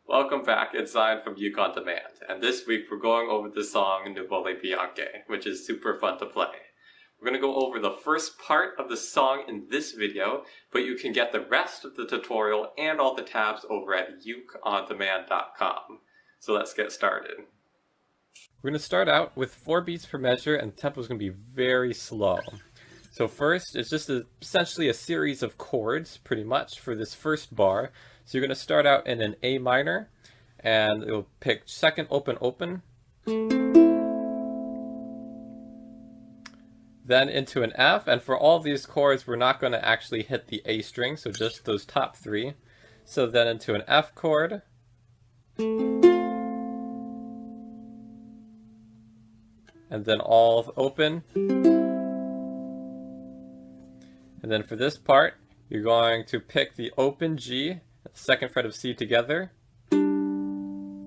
Welcome back, it's Zion from Uke on Demand, and this week we're going over the song Nuvole Bianche, which is super fun to play. We're going to go over the first part of the song in this video, but you can get the rest of the tutorial and all the tabs over at ukeondemand.com. So let's get started. We're going to start out with 4 beats per measure, and the tempo is going to be very slow. So first, it's just essentially a series of chords, pretty much, for this first bar. So you're going to start out in an A minor, and you'll pick second open open, then into an F, and for all these chords we're not going to actually hit the A string, so just those top 3. So then into an F chord, and then all open. And then for this part, you're going to pick the open G, second fret of C together, and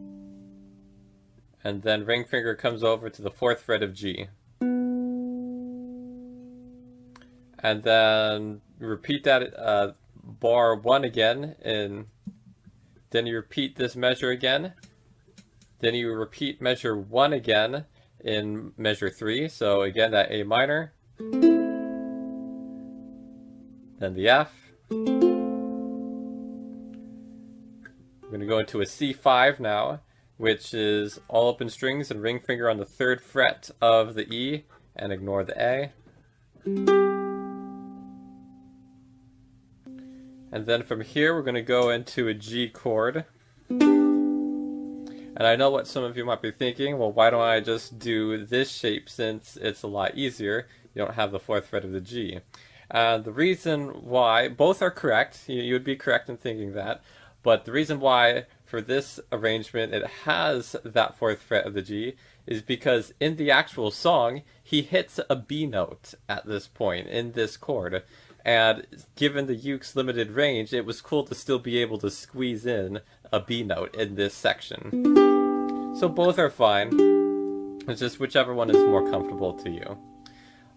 then ring finger comes over to the 4th fret of G. And then repeat that bar 1 again, and then you repeat this measure again. Then you repeat measure 1 again in measure 3, so again that A minor, then the F. We're going to go into a C5 now, which is all open strings and ring finger on the 3rd fret of the E, and ignore the A. And then from here we're going to go into a G chord. And I know what some of you might be thinking, well, why don't I just do this shape since it's a lot easier? You don't have the 4th fret of the G. The reason why, both are correct, you would be correct in thinking that, but the reason why for this arrangement it has that 4th fret of the G is because in the actual song he hits a B note at this point in this chord, and given the uke's limited range it was cool to still be able to squeeze in a B note in this section. So both are fine, it's just whichever one is more comfortable to you.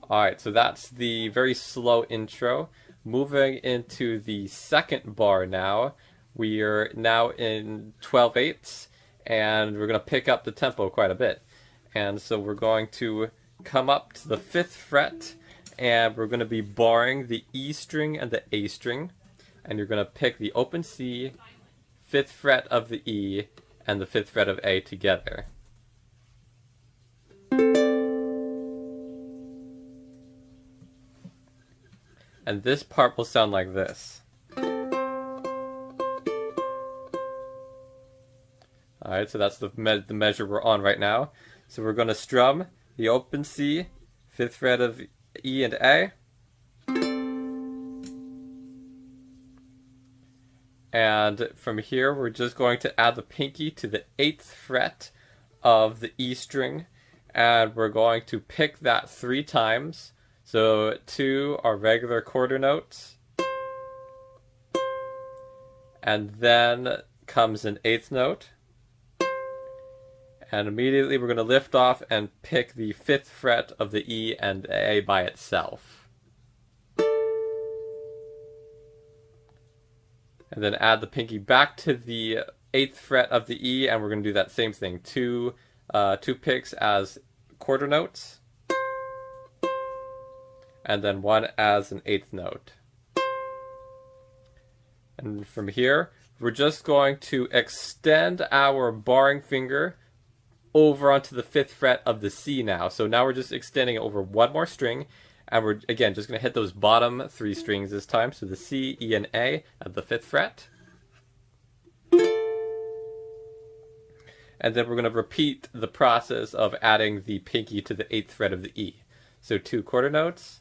Alright, so that's the very slow intro. Moving into the second bar now. We are now in 12/8, and we're going to pick up the tempo quite a bit. And so we're going to come up to the 5th fret, and we're going to be barring the E string and the A string. And you're going to pick the open C, 5th fret of the E, and the 5th fret of A together. And this part will sound like this. Alright, so that's the measure we're on right now. So we're going to strum the open C, 5th fret of E and A. And from here we're just going to add the pinky to the 8th fret of the E string. And we're going to pick that 3 times. So 2 are regular quarter notes, and then comes an 8th note, and immediately we're going to lift off and pick the 5th fret of the E and A by itself. And then add the pinky back to the 8th fret of the E, and we're going to do that same thing, 2 picks as quarter notes, and then 1 as an 8th note. And from here, we're just going to extend our barring finger over onto the 5th fret of the C now. So now we're just extending it over 1 more string, and we're, again, just going to hit those bottom 3 strings this time. So the C, E, and A at the 5th fret. And then we're going to repeat the process of adding the pinky to the 8th fret of the E. So 2 quarter notes,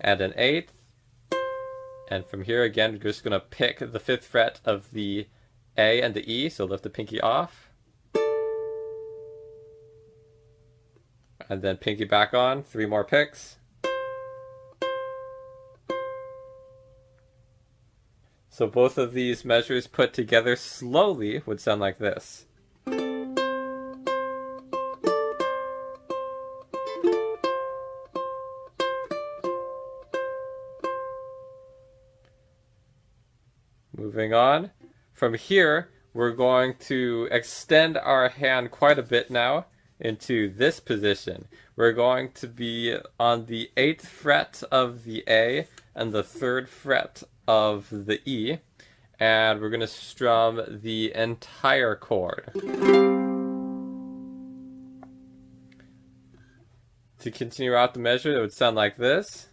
and an 8th, and from here again we're just going to pick the 5th fret of the A and the E, so lift the pinky off, and then pinky back on, 3 more picks, so both of these measures put together slowly would sound like this. Moving on, From here, we're going to extend our hand quite a bit now into this position. We're going to be on the 8th fret of the A and the 3rd fret of the E, and we're going to strum the entire chord. To continue out the measure, it would sound like this.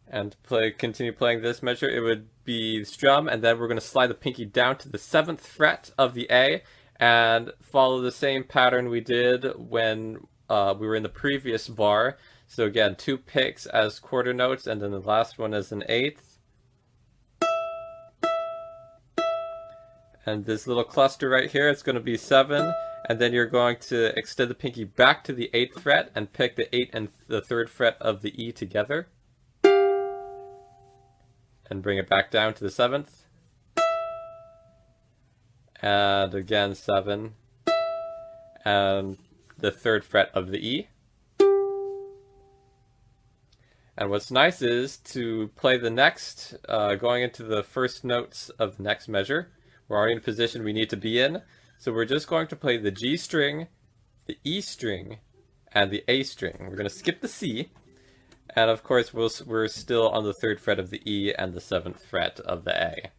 And to continue playing this measure, it would be strum, and then we're going to slide the pinky down to the 7th fret of the A and follow the same pattern we did when we were in the previous bar. So again, 2 picks as quarter notes, and then the last one as an 8th. And this little cluster right here, it's going to be 7, and then you're going to extend the pinky back to the 8th fret and pick the 8th and the 3rd fret of the E together. And bring it back down to the 7th. And again 7. And the 3rd fret of the E. And what's nice is to play the next, going into the first notes of the next measure. We're already in a position we need to be in. So we're just going to play the G string, the E string, and the A string. We're going to skip the C. And of course, we're still on the 3rd fret of the E and the 7th fret of the A.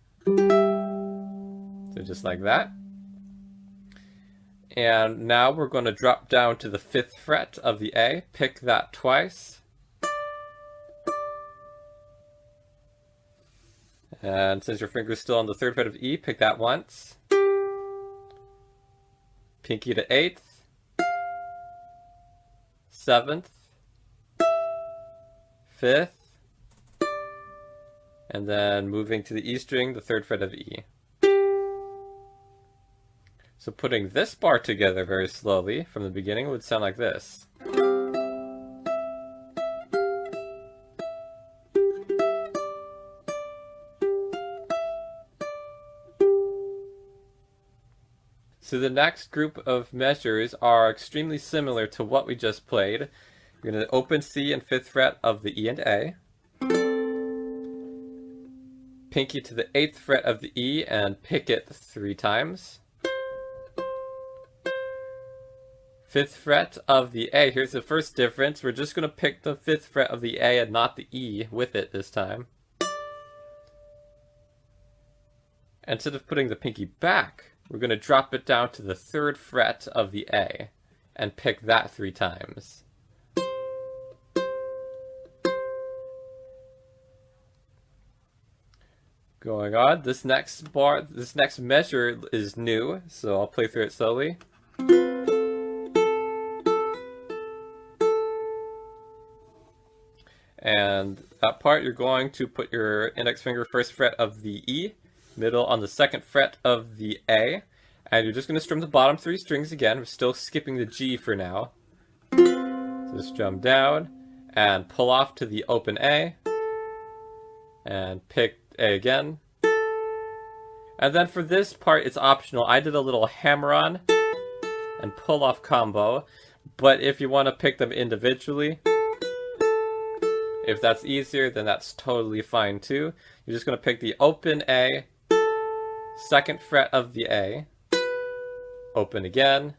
So just like that. And now we're going to drop down to the 5th fret of the A, pick that twice. And since your finger's still on the 3rd fret of E, pick that once. Pinky to 8th, 7th, 5th, and then moving to the E string, the 3rd fret of E. So putting this bar together very slowly from the beginning would sound like this. So the next group of measures are extremely similar to what we just played. We're going to open C and 5th fret of the E and A. Pinky to the 8th fret of the E and pick it 3 times. 5th fret of the A. Here's the first difference. We're just going to pick the 5th fret of the A and not the E with it this time. Instead of putting the pinky back, we're going to drop it down to the 3rd fret of the A and pick that 3 times. Going on, this next measure is new, so I'll play through it slowly. And that part, you're going to put your index finger 1st fret of the E, middle on the 2nd fret of the A, and you're just going to strum the bottom 3 strings again. We're still skipping the G for now. So strum down and pull off to the open A, and pick A again. And then for this part, it's optional. I did a little hammer-on and pull-off combo, but if you want to pick them individually, if that's easier, then that's totally fine too. You're just going to pick the open A, 2nd fret of the A, open again,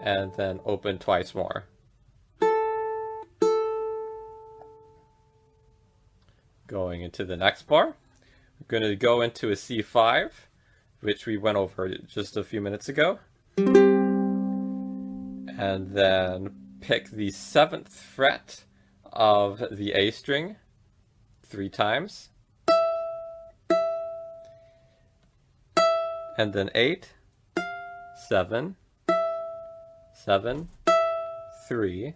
and then open twice more. Going into the next bar, we're going to go into a C5, which we went over just a few minutes ago. And then pick the 7th fret of the A string 3 times. And then 8, 7, 7, 3.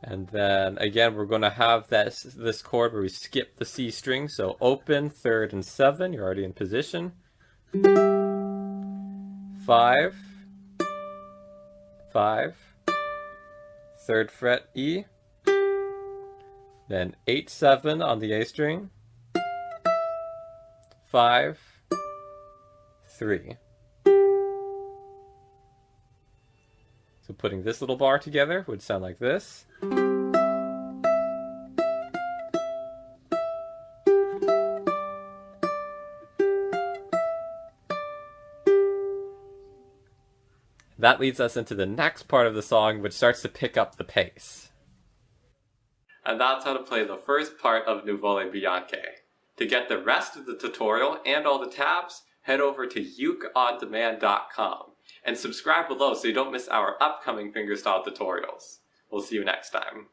And then again, we're going to have this chord where we skip the C string. So open, 3rd, and 7. You're already in position. 5, 5, 3rd fret E. Then 8, 7 on the A string. 5, 3. So putting this little bar together would sound like this. That leads us into the next part of the song, which starts to pick up the pace. And that's how to play the first part of Nuvole Bianche. To get the rest of the tutorial and all the tabs, head over to ukeondemand.com and subscribe below so you don't miss our upcoming fingerstyle tutorials. We'll see you next time.